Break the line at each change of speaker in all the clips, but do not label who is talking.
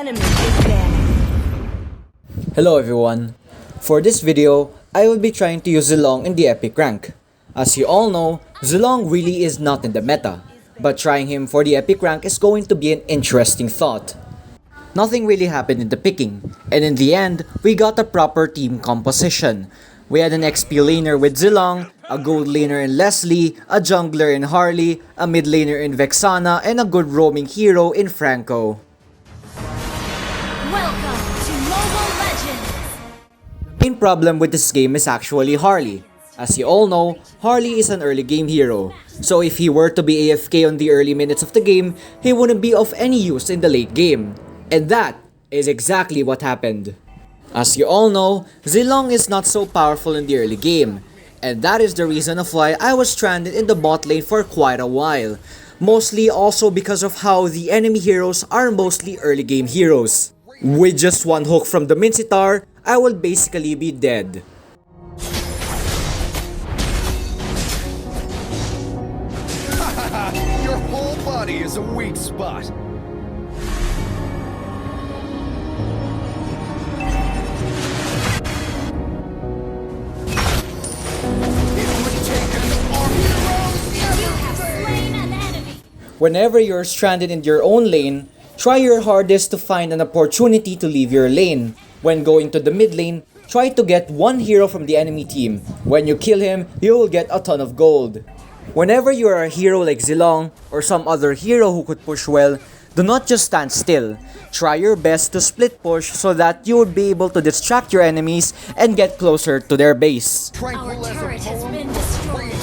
enemy is dead.
Hello everyone. For this video, I will be trying to use ZILONG in the epic rank. As you all know, ZILONG really is not in the meta, but trying him for the epic rank is going to be an interesting thought. Nothing really happened in the picking, and in the end, we got a proper team composition. We had an XP laner with ZILONG, a gold laner in Leslie, a jungler in Harley, a mid laner in Vexana, and a good roaming hero in Franco.
Welcome to Mobile Legends.
The main problem with this game is actually Harley. As you all know, Harley is an early game hero, so if he were to be AFK on the early minutes of the game, he wouldn't be of any use in the late game. And that is exactly what happened. As you all know, ZILONG is not so powerful in the early game, and that is the reason of why I was stranded in the bot lane for quite a while. Mostly also because of how the enemy heroes are mostly early game heroes. With just one hook from the Mincitar, I will basically be dead.
Your whole body is a weak spot.
Whenever you're stranded in your own lane, try your hardest to find an opportunity to leave your lane. When going to the mid lane, try to get one hero from the enemy team. When you kill him, you will get a ton of gold. Whenever you are a hero like ZILONG or some other hero who could push well, do not just stand still. Try your best to split push so that you would be able to distract your enemies and get closer to their base.
Our turret has been destroyed.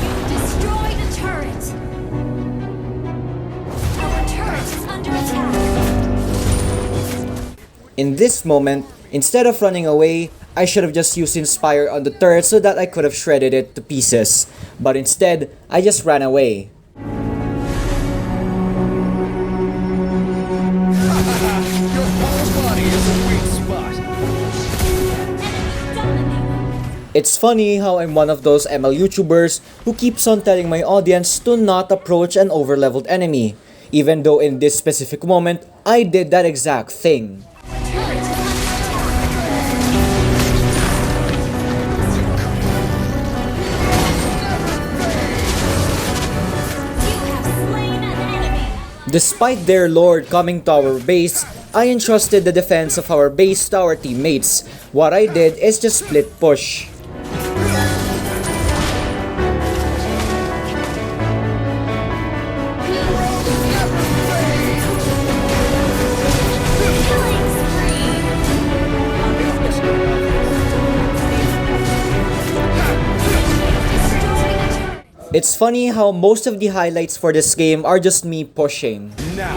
You destroyed a turret. Our turret is under attack.
In this moment, instead of running away, I should have just used Inspire on the turret so that I could have shredded it to pieces. But instead, I just ran away.
Your whole body is a weak spot.
It's funny how I'm one of those ML YouTubers who keeps on telling my audience to not approach an overleveled enemy, even though in this specific moment, I did that exact thing. Despite their lord coming to our base, I entrusted the defense of our base to our teammates. What I did is just split push. It's funny how most of the highlights for this game are just me pushing.
Now.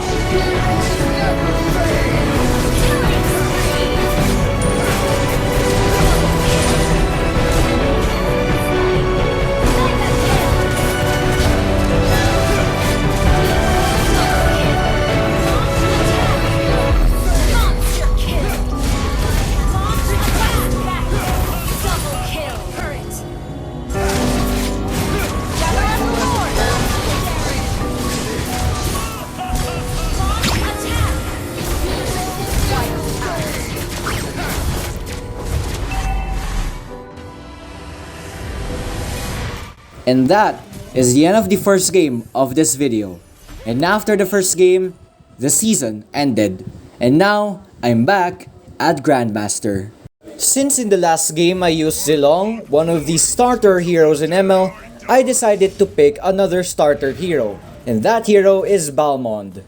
And that is the end of the first game of this video. And after the first game, the season ended. And now, I'm back at Grandmaster. Since in the last game I used ZILONG, one of the starter heroes in ML, I decided to pick another starter hero. And that hero is Balmond.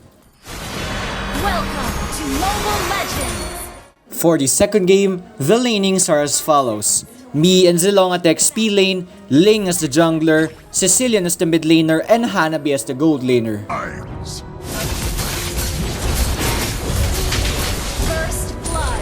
Welcome to Mobile Legends.
For the second game, the lanings are as follows. Me and ZILONG at the XP lane, Ling as the jungler, Sicilian as the mid laner, and Hanabi as the gold laner.
First blood.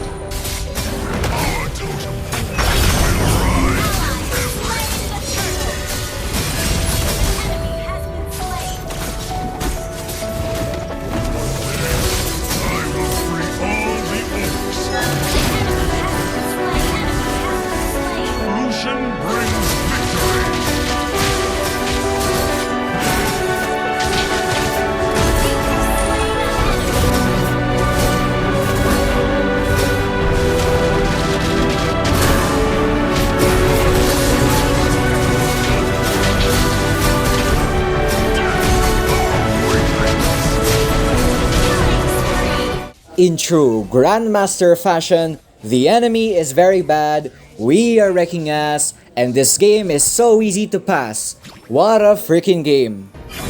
In true Grandmaster fashion, the enemy is very bad, we are wrecking ass, and this game is so easy to pass. What a freaking game!
Our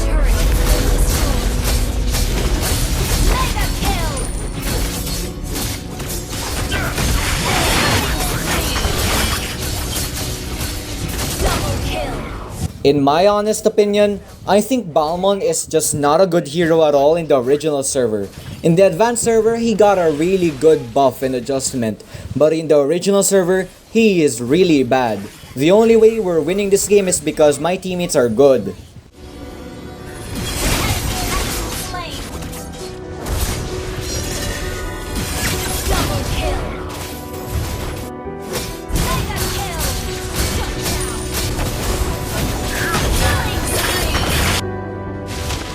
turret has been destroyed. Mega kill! Double kill!
In my honest opinion, I think Balmond is just not a good hero at all in the original server. In the advanced server, he got a really good buff and adjustment, but in the original server, he is really bad. The only way we're winning this game is because my teammates are good.
Slain. Double kill! Mega kill!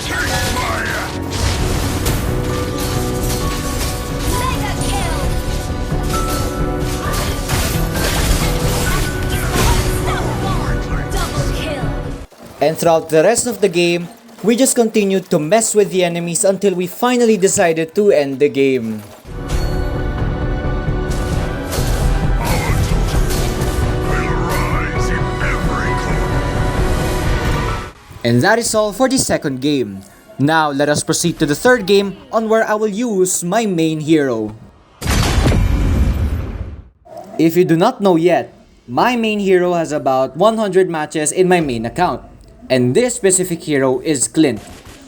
Shut down! Killing spree! Mega kill! Unstoppable! Double kill!
And throughout the rest of the game, we just continued to mess with the enemies until we finally decided to end the game. And that is all for the second game. Now let us proceed to the third game on where I will use my main hero. If you do not know yet, my main hero has about 100 matches in my main account. And this specific hero is Clint.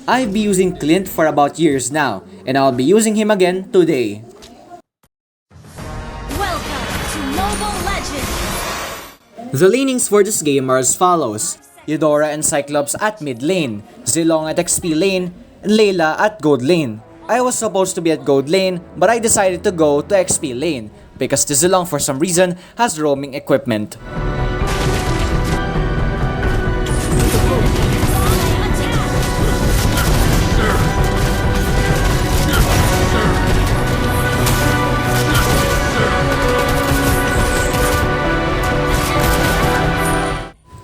I've been using Clint for about years now, and I'll be using him again today.
Welcome to Mobile Legends!
The leanings for this game are as follows: Eudora and Cyclops at mid lane, Zilong at XP lane, and Layla at gold lane. I was supposed to be at gold lane, but I decided to go to XP lane because the Zilong for some reason has roaming equipment.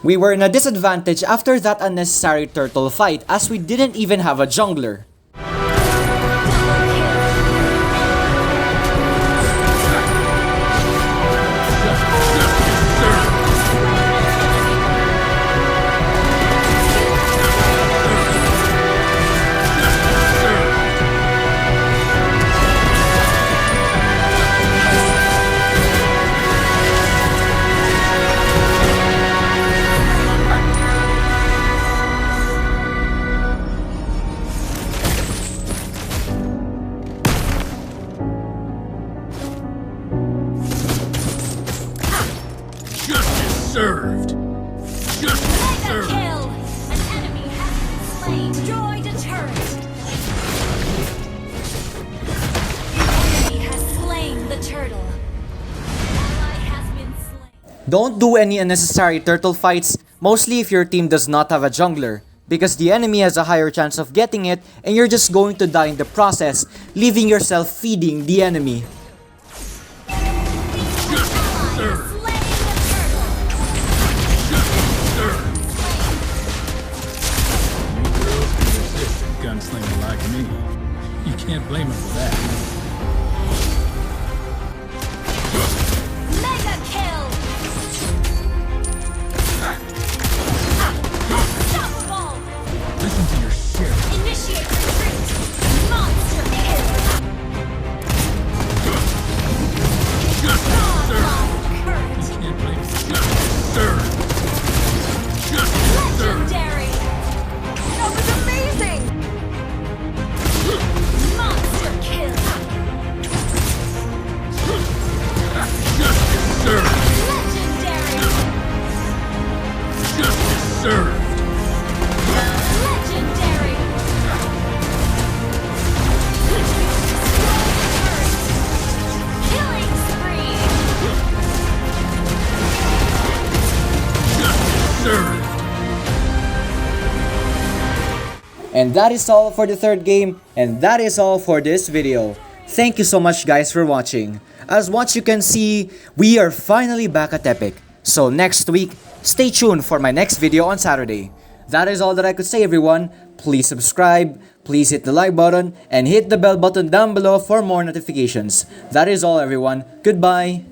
We were in a disadvantage after that unnecessary turtle fight as we didn't even have a jungler.
Served. Justice
Mega
served.
kill! An enemy has been slain. Destroyed a turret. The enemy has slain the turtle. Ally has been slain.
Don't do any unnecessary turtle fights, mostly if your team does not have a jungler, because the enemy has a higher chance of getting it and you're just going to die in the process, leaving yourself feeding the enemy.
Justice served.
Slain the turtle.
Justice served. Resistant gunslinger like me. You can't blame him for that.
Mega kill! Unstoppable!
Listen to your sheriff.
Initiate retreat! Monster kill!
Justice served.
Courage!
Can't blame him. Justice served. Justice served.
Legendary!
That was amazing!
Monster kill!
Justice served.
Legendary!
Justice served.
Legendary! Killing spree!
Justice served.
And that is all for the third game, and that is all for this video. Thank you so much guys for watching. As what you can see, we are finally back at Epic. So next week, stay tuned for my next video on Saturday. That is all that I could say everyone. Please subscribe, please hit the like button, and hit the bell button down below for more notifications. That is all everyone. Goodbye!